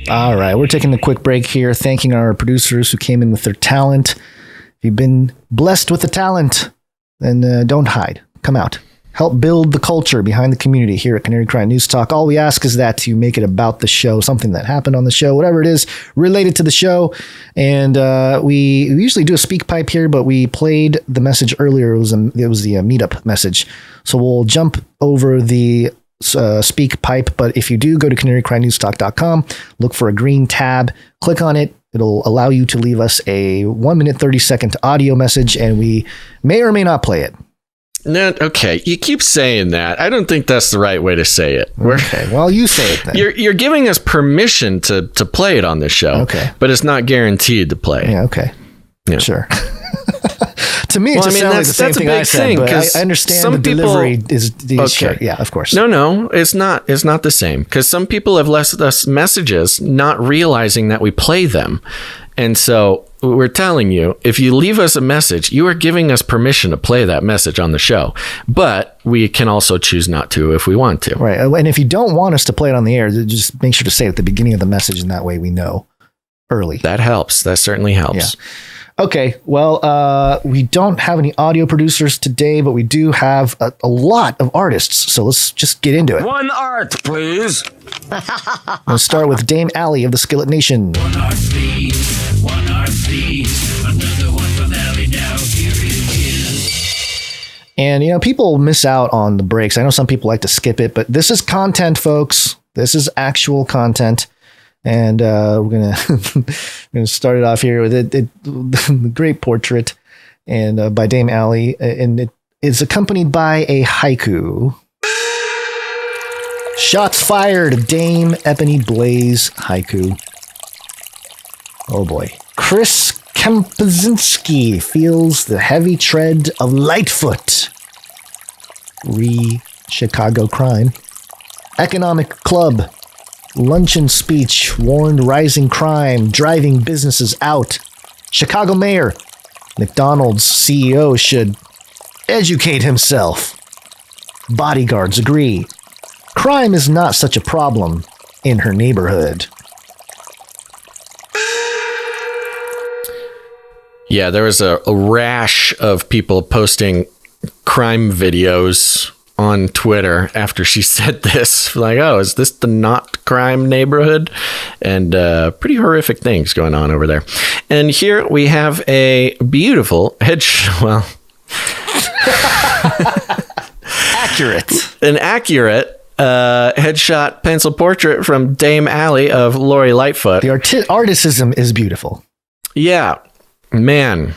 All right, we're taking a quick break here, thanking our producers who came in with their talent. If you've been blessed with the talent, then don't hide. Come out. Help build the culture behind the community here at Canary Cry NewsTalk. All we ask is that you make it about the show, something that happened on the show, whatever it is related to the show. And we usually do a speak pipe here, but we played the message earlier. It was the meetup message. So we'll jump over the speak pipe. But if you do go to canarycrynewstalk.com, look for a green tab, click on it. It'll allow you to leave us a 1 minute, 30-second audio message, and we may or may not play it. No, okay. You keep saying that. I don't think that's the right way to say it. Okay. Well, you say it then. You're giving us permission to play it on this show. Okay. But it's not guaranteed to play. Yeah. Okay. Yeah. Sure. To me, it sounds like the same thing I said, but I understand the delivery is the issue. Yeah, of course. No, it's not. It's not the same, because some people have left us messages not realizing that we play them. And so we're telling you, if you leave us a message, you are giving us permission to play that message on the show. But we can also choose not to if we want to. Right. And if you don't want us to play it on the air, just make sure to say it at the beginning of the message, and that way we know early. That helps. That certainly helps. Yeah. Okay. Well, we don't have any audio producers today, but we do have a lot of artists. So let's just get into it. One art, please. Let's start with Dame Allie of the Skillet Nation. One art, please. One art, please. Another one from Allie now. Here it is. And, people miss out on the breaks. I know some people like to skip it, but this is content, folks. This is actual content. And we're gonna start it off here with the great portrait and by Dame Allie, and it is accompanied by a haiku. Shots fired, Dame Ebony Blaze haiku. Oh boy. Chris Kempczynski feels the heavy tread of Lightfoot. Chicago crime. Economic club. Luncheon speech warned rising crime, driving businesses out. Chicago mayor. McDonald's CEO should educate himself. Bodyguards agree. Crime is not such a problem in her neighborhood. Yeah, there was a rash of people posting crime videos on Twitter after she said this, like, oh, is this the not crime neighborhood? And pretty horrific things going on over there. And here we have a beautiful an accurate headshot pencil portrait from Dame Allie of Lori Lightfoot. The articism is beautiful. Yeah, man.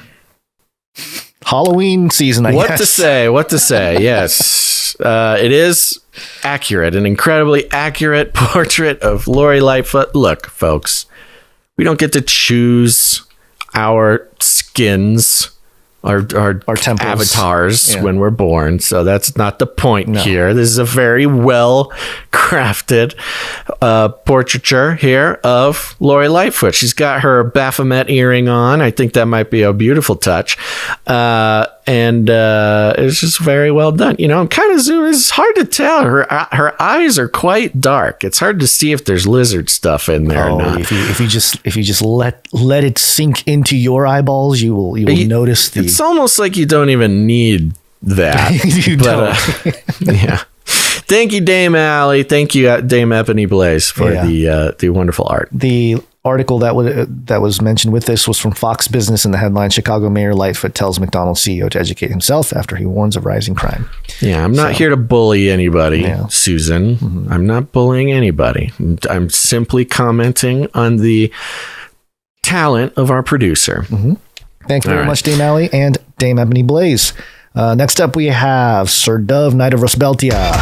Halloween season, I guess. What to say? Yes, it is accurate, an incredibly accurate portrait of Lori Lightfoot. Look, folks, we don't get to choose our skins, our avatars when we're born, so that's not the point here. This is a very well crafted portraiture here of Lori Lightfoot. She's got her Baphomet earring on. I think that might be a beautiful touch, and it's just very well done. I'm kind of zooming. It's hard to tell. Her eyes are quite dark. It's hard to see if there's lizard stuff in there or not. If you just let it sink into your eyeballs, you will notice the. It's almost like you don't even need that. Yeah. Thank you, Dame Allie. Thank you, Dame Ebony Blaze, for the wonderful art. The article that was mentioned with this was from Fox Business, in the headline, Chicago Mayor Lightfoot tells McDonald's CEO to educate himself after he warns of rising crime. Yeah, I'm not here to bully anybody, Susan. Mm-hmm. I'm not bullying anybody. I'm simply commenting on the talent of our producer. Mm-hmm. Thank you very much, Dame Allie and Dame Ebony Blaze. Next up, we have Sir Dove, Knight of Rosbeltia.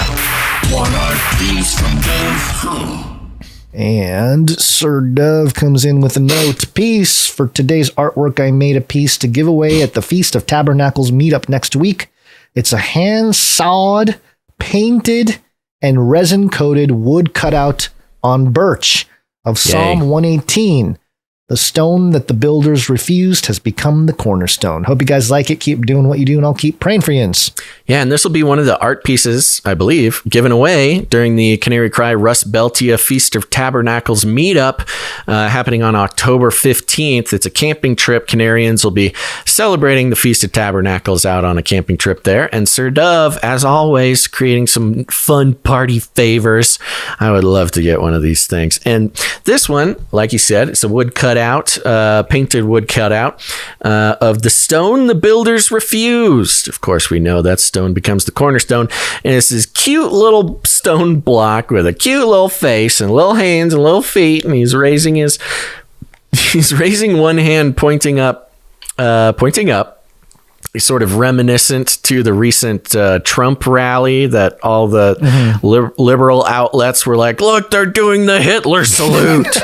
One art piece from Dove. And Sir Dove comes in with a note. Piece for today's artwork. I made a piece to give away at the Feast of Tabernacles meetup next week. It's a hand-sawed, painted, and resin-coated wood cutout on birch of Psalm 118. The stone that the builders refused has become the cornerstone. Hope you guys like it. Keep doing what you do, and I'll keep praying for yins. Yeah, and this will be one of the art pieces, I believe, given away during the Canary Cry Rust Beltia Feast of Tabernacles meetup happening on October 15th. It's a camping trip. Canarians will be celebrating the Feast of Tabernacles out on a camping trip there. And Sir Dove, as always, creating some fun party favors. I would love to get one of these things. And this one, like you said, it's a wood cutout, painted wood cutout of the stone the builders refused. Of course, we know that stone becomes the cornerstone, and it's this cute little stone block with a cute little face and little hands and little feet, and he's raising one hand pointing up. He's sort of reminiscent to the recent Trump rally that all the liberal outlets were like, look, they're doing the Hitler salute.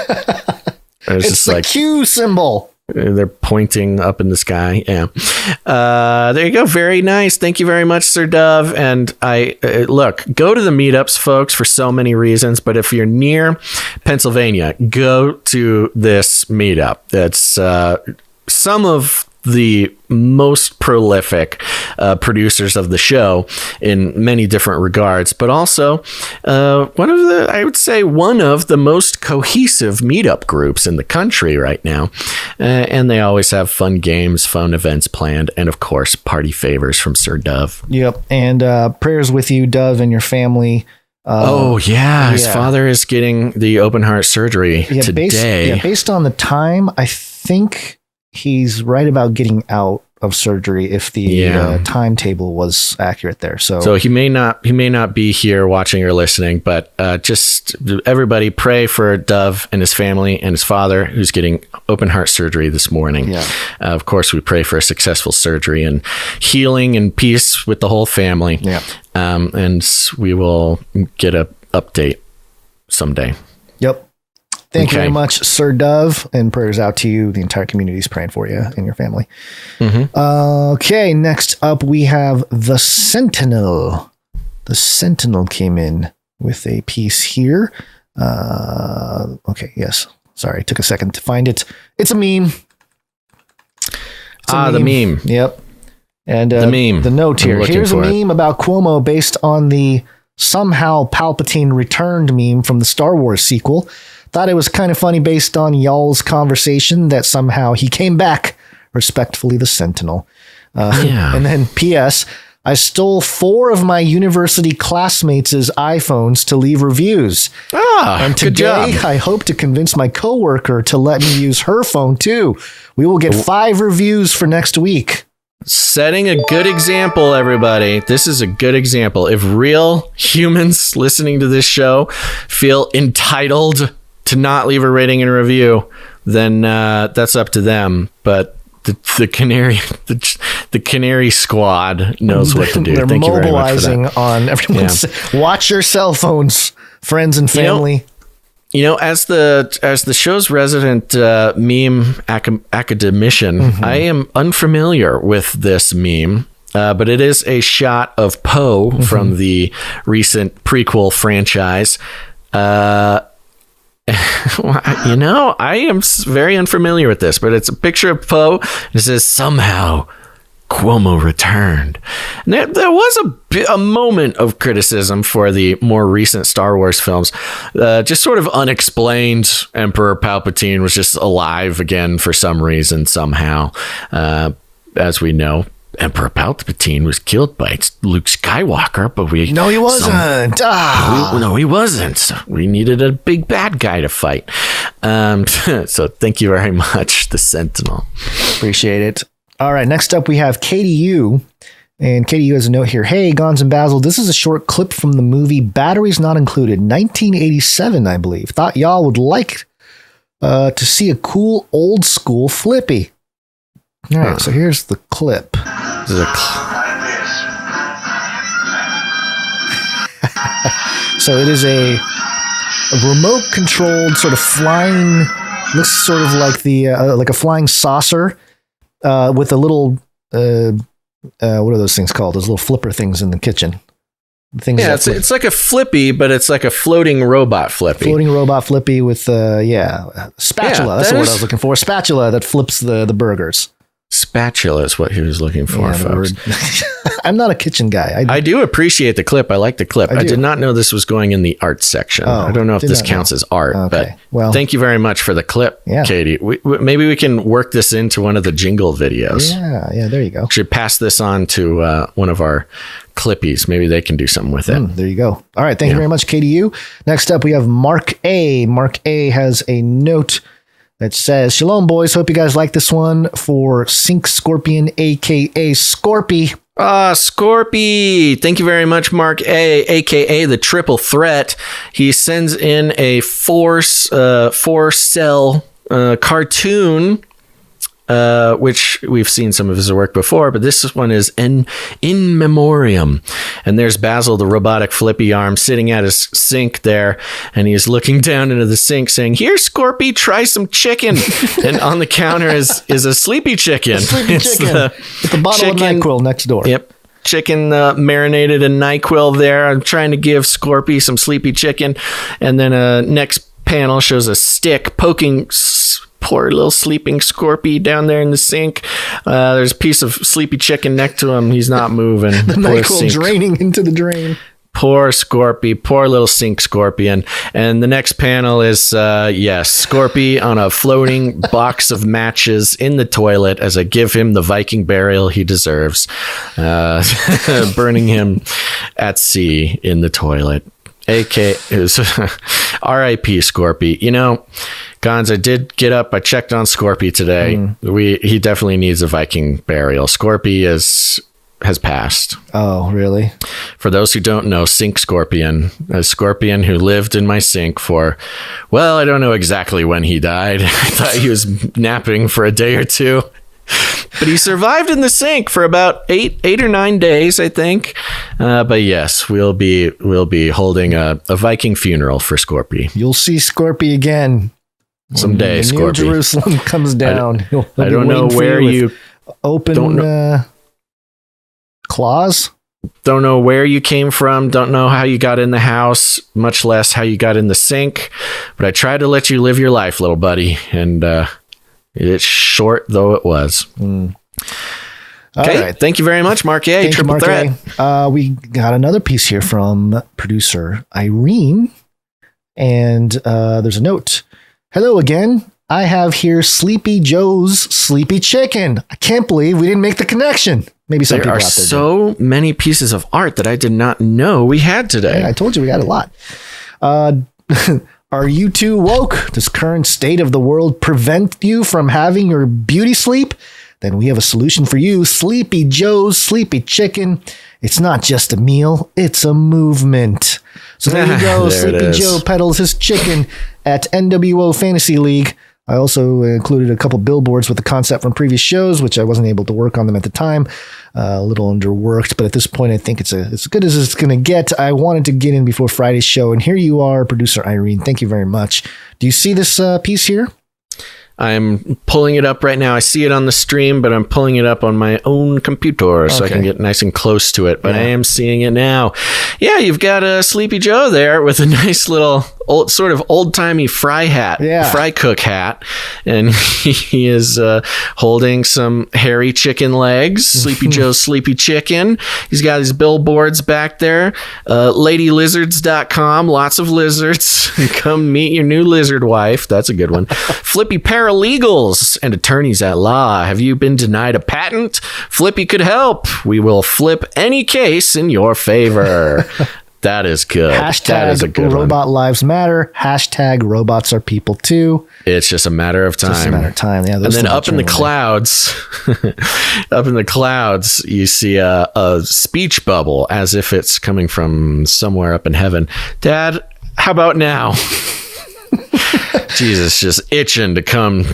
It's just the Q symbol. They're pointing up in the sky. Yeah. There you go. Very nice. Thank you very much, Sir Dove. And look, go to the meetups, folks, for so many reasons. But if you're near Pennsylvania, go to this meetup. That's some of the most prolific producers of the show in many different regards, but also one of the most cohesive meetup groups in the country right now. And they always have fun games, fun events planned, and of course, party favors from Sir Dove. Yep. And prayers with you, Dove, and your family. His father is getting the open heart surgery today. Based on the time, I think he's right about getting out of surgery if the timetable was accurate there. So he may not be here watching or listening, but just everybody pray for Dove and his family and his father, who's getting open heart surgery this morning. Yeah. Of course, we pray for a successful surgery and healing and peace with the whole family. Yeah. And we will get an update someday. Yep. Thank you very much, Sir Dove, and prayers out to you. The entire community is praying for you and your family. Okay, next up we have the Sentinel. The Sentinel came in with a piece here. Okay, yes. Sorry, it took a second to find it. It's a meme. The meme. Yep. And the meme. The note here. Here's a meme about Cuomo based on the somehow Palpatine returned meme from the Star Wars sequel. Thought it was kind of funny based on y'all's conversation that somehow he came back. Respectfully, the Sentinel. And then P.S. I stole 4 of my university classmates' iPhones to leave reviews. And today I hope to convince my coworker to let me use her phone too. We will get 5 reviews for next week. Setting a good example, everybody. This is a good example. If real humans listening to this show feel entitled to not leave a rating and review, then that's up to them. But the Canary Squad knows what to do. They're mobilizing on everyone. Yeah. Watch your cell phones, friends and family. As the show's resident meme academician, I am unfamiliar with this meme. But it is a shot of Poe from the recent prequel franchise. I am very unfamiliar with this, but it's a picture of Poe. It says, somehow Cuomo returned. And there was a moment of criticism for the more recent Star Wars films. Just sort of unexplained. Emperor Palpatine was just alive again for some reason, somehow. As we know, Emperor Palpatine was killed by Luke Skywalker, but No, he wasn't. No, he wasn't. We needed a big bad guy to fight. So thank you very much, the Sentinel. Appreciate it. All right, next up we have KDU. And KDU has a note here. Hey, Gonz and Basil, this is a short clip from the movie Batteries Not Included, 1987, I believe. Thought y'all would like to see a cool old school flippy. All right, so here's the clip. So it is a remote controlled sort of flying, looks sort of like like a flying saucer with a little what are those things called? Those little flipper things in the kitchen. things. Yeah, it's like a Flippy, but it's like a floating robot Flippy. Floating robot Flippy with spatula. That's the word I was looking for. Spatula that flips the burgers. Spatula is what he was looking for, folks. I'm not a kitchen guy. I do appreciate the clip. I like the clip. I did not know this was going in the art section. I don't know if this counts as art, but thank you very much for the clip, Katie. Maybe we can work this into one of the jingle videos. Yeah, there you go. Should pass this on to one of our clippies. Maybe they can do something with it. There you go. All right. Thank you very much, KDU. Next up, we have Mark A. Mark A has a note that says, "Shalom, boys. Hope you guys like this one for Sync Scorpion, a.k.a. Scorpy." Scorpy. Thank you very much, Mark A, a.k.a. the Triple Threat. He sends in a four-cell cartoon, which we've seen some of his work before, but this one is in memoriam. And there's Basil, the robotic flippy arm, sitting at his sink there, and he's looking down into the sink saying, "Here, Scorpy, try some chicken." And on the counter is a sleepy chicken. With a bottle of NyQuil next door. Yep. Chicken marinated in NyQuil there. I'm trying to give Scorpy some sleepy chicken. And then next panel shows a stick poking poor little sleeping Scorpy down there in the sink. There's a piece of sleepy chicken next to him. He's not moving. The NyQuil draining into the drain. Poor Scorpy, poor little sink scorpion. And the next panel is, Scorpy on a floating box of matches in the toilet as I give him the Viking burial he deserves. Burning him at sea in the toilet. A.K. is R.I.P. Scorpy. You know, Gons, I did get up. I checked on Scorpy today. He definitely needs a Viking burial. Scorpy has passed. Oh, really? For those who don't know, Sink Scorpion, a scorpion who lived in my sink for, well, I don't know exactly when he died. I thought he was napping for a day or two. But he survived in the sink for about eight or 9 days, I think. But yes, we'll be holding a Viking funeral for Scorpy. You'll see Scorpy again someday. When Scorpy. New Jerusalem comes down. I don't know where you open claws. Don't know where you came from. Don't know how you got in the house, much less how you got in the sink. But I tried to let you live your life, little buddy, and it's short though it was. Okay, right. Thank you very much, Mark A. Triple Threat. We got another piece here from producer Irene, and there's a note. "Hello again. I have here Sleepy Joe's Sleepy Chicken. I can't believe we didn't make the connection." Maybe some people out there are so many pieces of art that I did not know we had today. Yeah, I told you we got a lot. Are you too woke? Does current state of the world prevent you from having your beauty sleep? Then we have a solution for you. Sleepy Joe's Sleepy Chicken. It's not just a meal, it's a movement. So there you go. Sleepy Joe peddles his chicken at NWO Fantasy League. I also included a couple billboards with the concept from previous shows, which I wasn't able to work on them at the time. A little underworked, but at this point, I think it's as good as it's going to get. I wanted to get in before Friday's show, and here you are, producer Irene. Thank you very much. Do you see this piece here? I'm pulling it up right now. I see it on the stream, but I'm pulling it up on my own computer so I can get nice and close to it. But I am seeing it now. Yeah, you've got a Sleepy Joe there with a nice little old-timey fry cook hat. And he is holding some hairy chicken legs, Sleepy Joe's Sleepy Chicken. He's got his billboards back there. LadyLizards.com, lots of lizards. Come meet your new lizard wife. That's a good one. Flippy Paralegals and attorneys at law. Have you been denied a patent? Flippy could help. We will flip any case in your favor. That is good. That is a good Robot Lives Matter. Hashtag robots are people too. It's just a matter of time. Yeah, and then up in the clouds, you see a speech bubble as if it's coming from somewhere up in heaven. Dad, how about now? Jesus, just itching to come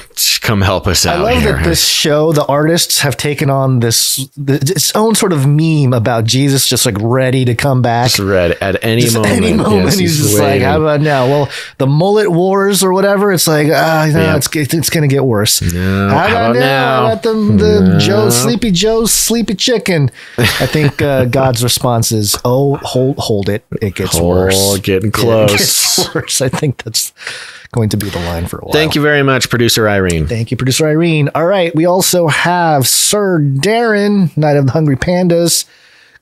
help us out. I love here. that this show, the artists have taken on its own sort of meme about Jesus just like ready to come back. Just ready at any Just moment. any moment. Yes, he's just waiting. like, how about now? Well, the mullet wars or whatever, it's like, it's going to get worse. No, how about now? How about the Sleepy Joe's Sleepy Chicken? I think God's response is, hold it. It gets worse. Getting close. It gets worse. I think that's going to be the line for a while. Thank you very much, Producer Irene. Thank you, Producer Irene. All right. We also have Sir Darren, Night of the Hungry Pandas,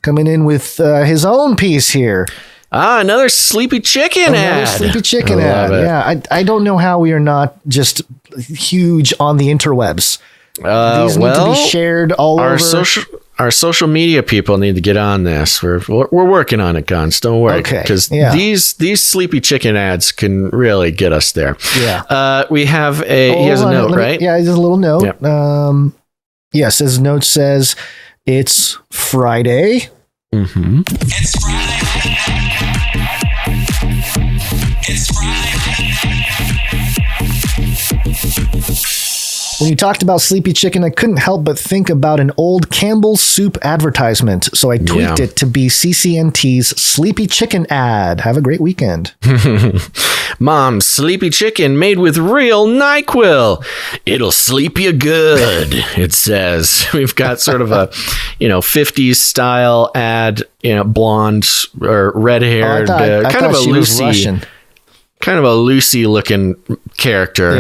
coming in with his own piece here. Another Sleepy Chicken ad. Sleepy Chicken I ad. love it. Yeah. I don't know how we are not just huge on the interwebs. These need to be shared all over. Our social media people need to get on this. We're working on it, Guns. Don't worry. Okay. Because Yeah. these Sleepy Chicken ads can really get us there. Yeah. We have he has a note, right? Yeah, there's a little note. Yep. Yes, his note says it's Friday. Mm-hmm. It's Friday. It's Friday. When you talked about Sleepy Chicken, I couldn't help but think about an old Campbell's Soup advertisement, so I tweaked it to be CCNT's Sleepy Chicken ad. Have a great weekend. Mom, Sleepy Chicken made with real NyQuil. It'll sleep you good, it says. We've got sort of a, 50s style ad, blonde or red-haired, kind of a Lucy. Kind of a Lucy looking character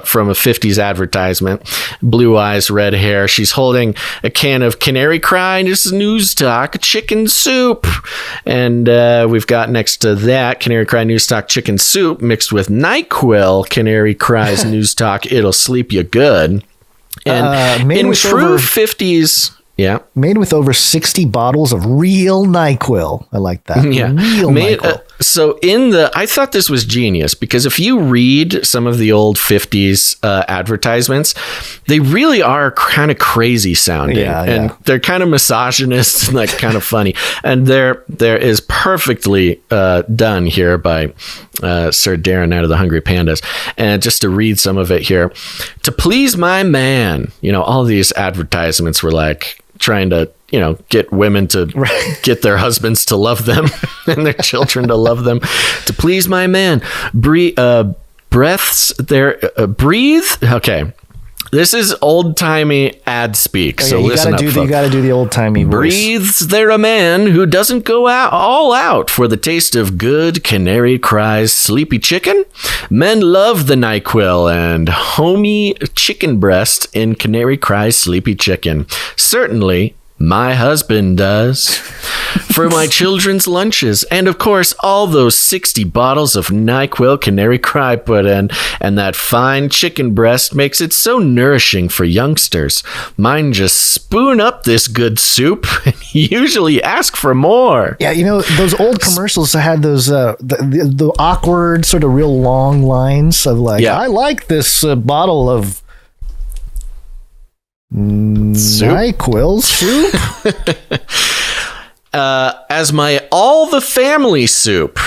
from a 50s advertisement. Blue eyes, red hair. She's holding a can of Canary Cry NewsTalk chicken soup. And we've got next to that Canary Cry NewsTalk chicken soup mixed with NyQuil Canary Cry's NewsTalk. It'll sleep you good. And in true 50s... Yeah. Made with over 60 bottles of real NyQuil. I like that. Yeah. Real NyQuil. So I thought this was genius because if you read some of the old 50s advertisements, they really are kind of crazy sounding. And they're kind of misogynist and like kind of funny. And there is perfectly done here by Sir Darren out of the Hungry Pandas. And just to read some of it here. To please my man, all these advertisements were like, trying to, get women to get their husbands to love them and their children to love them. To please my man, breathe. Okay. This is old-timey ad speak, so listen up, folks. You got to do the old-timey voice. Breathes there a man who doesn't go all out for the taste of good Canary Cry's Sleepy Chicken? Men love the NyQuil and homey chicken breast in Canary Cry's Sleepy Chicken. Certainly, my husband does. For my children's lunches. And of course, all those 60 bottles of NyQuil Canary Cry put in. And that fine chicken breast makes it so nourishing for youngsters. Mine just spoon up this good soup and usually ask for more. Yeah, those old commercials had those the awkward, sort of real long lines of like, I like this bottle of NyQuil soup. As my all the family soup.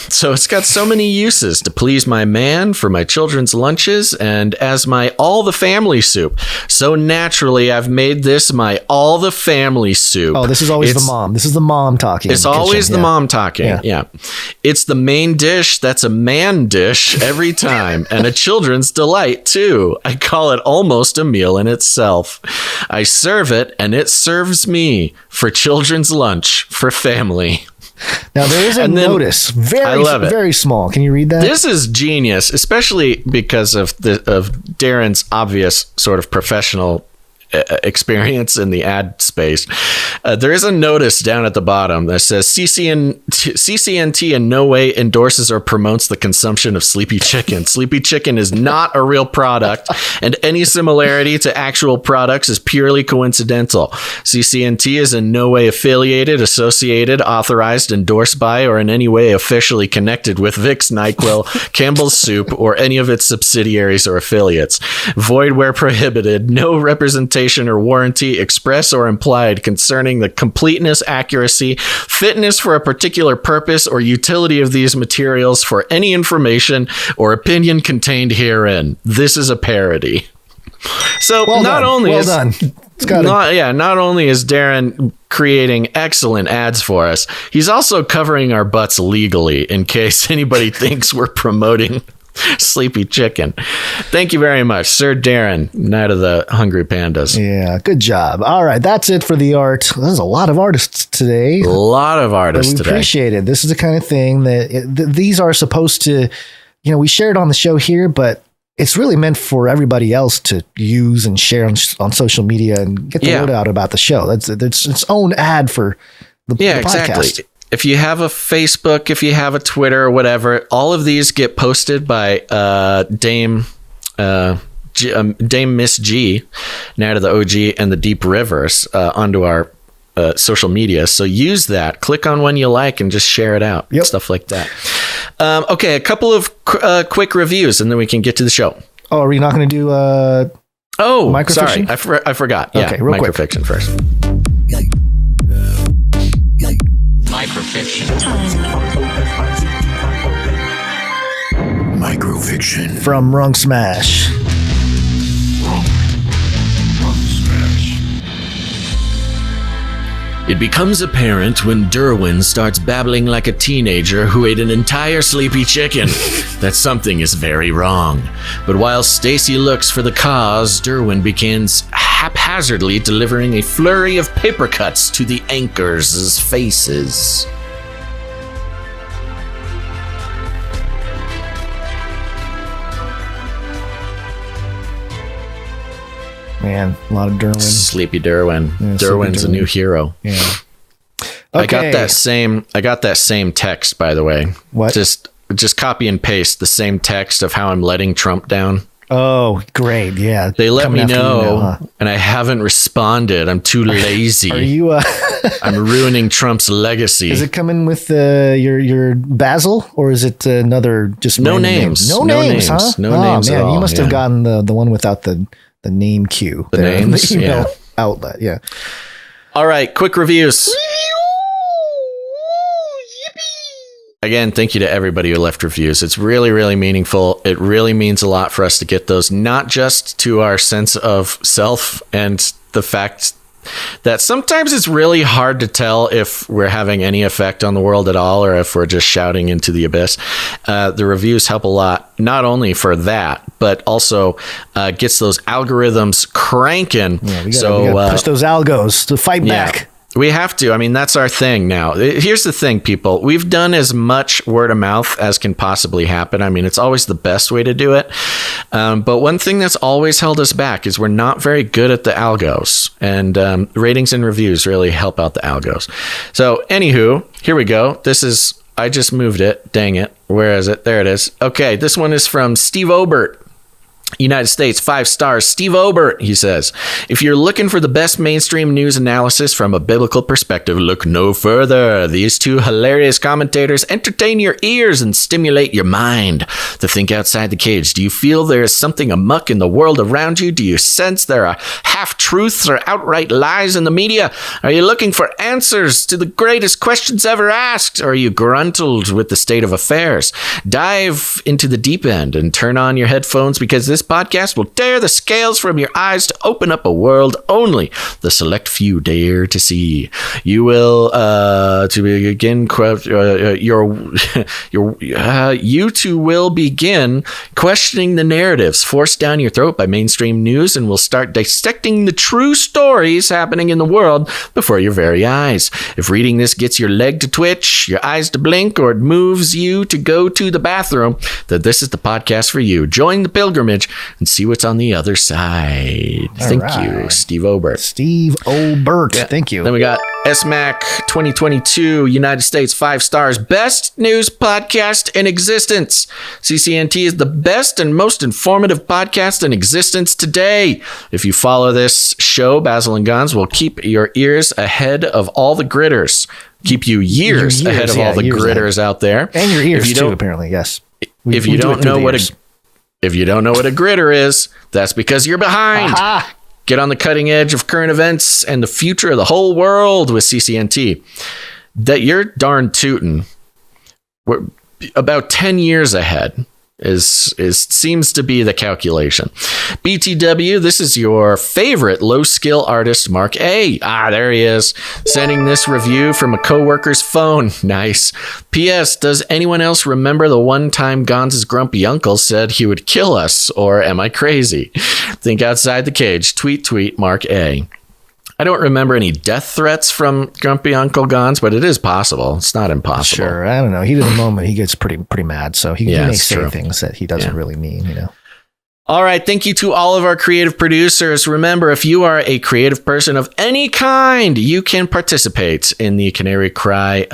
So it's got so many uses. To please my man, for my children's lunches, and as my all the family soup. So naturally, I've made this my all the family soup. Oh, this is always the mom. This is the mom talking. It's always the mom talking. Yeah. It's the main dish that's a man dish every time, and a children's delight too. I call it almost a meal in itself. I serve it, and it serves me for children's lunch for family. Now there is a notice, very small. Can you read that? This is genius, especially because of Darren's obvious sort of professional experience in the ad space. There is a notice down at the bottom that says CCNT in no way endorses or promotes the consumption of Sleepy Chicken. Sleepy Chicken is not a real product, and any similarity to actual products is purely coincidental. CCNT is in no way affiliated, associated, authorized, endorsed by, or in any way officially connected with Vicks, NyQuil, Campbell's Soup, or any of its subsidiaries or affiliates. Void where prohibited. No representation documentation or warranty, express or implied, concerning the completeness, accuracy, fitness for a particular purpose, or utility of these materials for any information or opinion contained herein. This is a parody. So not only is Darren creating excellent ads for us, he's also covering our butts legally in case anybody thinks we're promoting Sleepy Chicken. Thank you very much, Sir Darren, Night of the Hungry Pandas. Yeah, good job. All right, that's it for the art. There's a lot of artists today. A lot of artists today. We appreciate it. This is the kind of thing that these are supposed to, we share it on the show here, but it's really meant for everybody else to use and share on social media and get the word out about the show. That's its own ad for the podcast. Exactly. If you have a Facebook, if you have a Twitter or whatever, all of these get posted by Dame Miss G, Night of the OG, and the Deep Rivers onto our social media. So use that. Click on one you like and just share it out. Yep. Stuff like that. Okay, a couple of quick reviews, and then we can get to the show. Oh, are we not going to do microfiction? Sorry, I forgot. Yeah, okay, real microfiction quick. first. Microfiction. From Rung Smash. It becomes apparent when Derwin starts babbling like a teenager who ate an entire sleepy chicken that something is very wrong. But while Stacy looks for the cause, Derwin begins haphazardly delivering a flurry of paper cuts to the anchors' faces. Man, a lot of Derwin. Sleepy Derwin. Yeah, Derwin's a new hero. Yeah. Okay. I got that same text, by the way. What? Just copy and paste the same text of how I'm letting Trump down. Oh, great. Yeah. They let me know, huh? and I haven't responded. I'm too lazy. Are you I'm ruining Trump's legacy. Is it coming with your Basil, or is it another just no random names? No names, huh? No names man, at all. You must have gotten the one without the name queue. The names, the email outlet. Yeah. All right, quick reviews. Again, thank you to everybody who left reviews. It's really, really meaningful. It really means a lot for us to get those, not just to our sense of self and the fact that sometimes it's really hard to tell if we're having any effect on the world at all or if we're just shouting into the abyss. The reviews help a lot, not only for that, but also gets those algorithms cranking. Yeah, we gotta push those algos to fight back. We have to. I mean, that's our thing now. Here's the thing, people. We've done as much word of mouth as can possibly happen. I mean, it's always the best way to do it. But one thing that's always held us back is we're not very good at the algos. And ratings and reviews really help out the algos. So, anywho, here we go. I just moved it. Dang it. Where is it? There it is. Okay, this one is from Steve Obert. United States, 5 stars. Steve Obert, he says, if you're looking for the best mainstream news analysis from a biblical perspective, look no further. These two hilarious commentators entertain your ears and stimulate your mind to think outside the cage. Do you feel there is something amuck in the world around you? Do you sense there are half-truths or outright lies in the media? Are you looking for answers to the greatest questions ever asked? Or are you gruntled with the state of affairs? Dive into the deep end and turn on your headphones, because this podcast will tear the scales from your eyes to open up a world only the select few dare to see. You will, to begin, you too will begin questioning the narratives forced down your throat by mainstream news, and will start dissecting the true stories happening in the world before your very eyes. If reading this gets your leg to twitch, your eyes to blink, or it moves you to go to the bathroom, then this is the podcast for you. Join the pilgrimage and see what's on the other side. Thank you, Steve Obert. Steve Obert. Yeah. Thank you. Then we got SMAC 2022, United States, 5 stars. Best news podcast in existence. CCNT is the best and most informative podcast in existence today. If you follow this show, Basil and Guns will keep your ears ahead of all the gritters. Keep you years ahead of all the gritters out there. And your ears too, apparently, yes. If you don't know what a gritter is, that's because you're behind. Aha. Get on the cutting edge of current events and the future of the whole world with CCNT. That you're darn tootin'. We're about 10 years ahead is seems to be the calculation. BTW, this is your favorite low skill artist, Mark A. There he is, sending this review from a coworker's phone. Nice. P.S. Does anyone else remember the one time Gonz's grumpy uncle said he would kill us, or am I crazy? Think outside the cage. Tweet, Mark A. I don't remember any death threats from Grumpy Uncle Gonz, but it is possible. It's not impossible. Sure. I don't know. Heat of the moment, he gets pretty mad. So he may say true. things that he doesn't really mean, you know. All right. Thank you to all of our creative producers. Remember, if you are a creative person of any kind, you can participate in the Canary Cry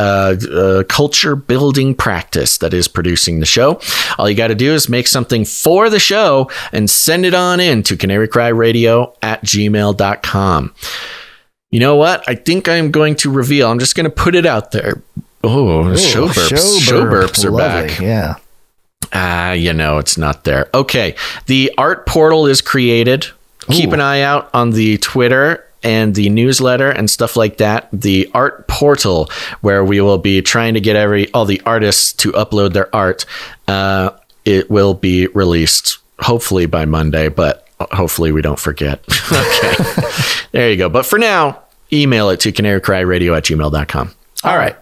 culture building practice that is producing the show. All you got to do is make something for the show and send it on in to canarycryradio@gmail.com. You know what? I think I'm going to reveal. I'm just going to put it out there. Show burps. Show burps are Lovely. back. Yeah. It's not there. Okay. The art portal is created. Keep an eye out on the Twitter and the newsletter and stuff like that. The art portal, where we will be trying to get all the artists to upload their art. It will be released hopefully by Monday, but hopefully we don't forget. Okay. There you go. But for now, email it to canarycryradio@gmail.com. All right.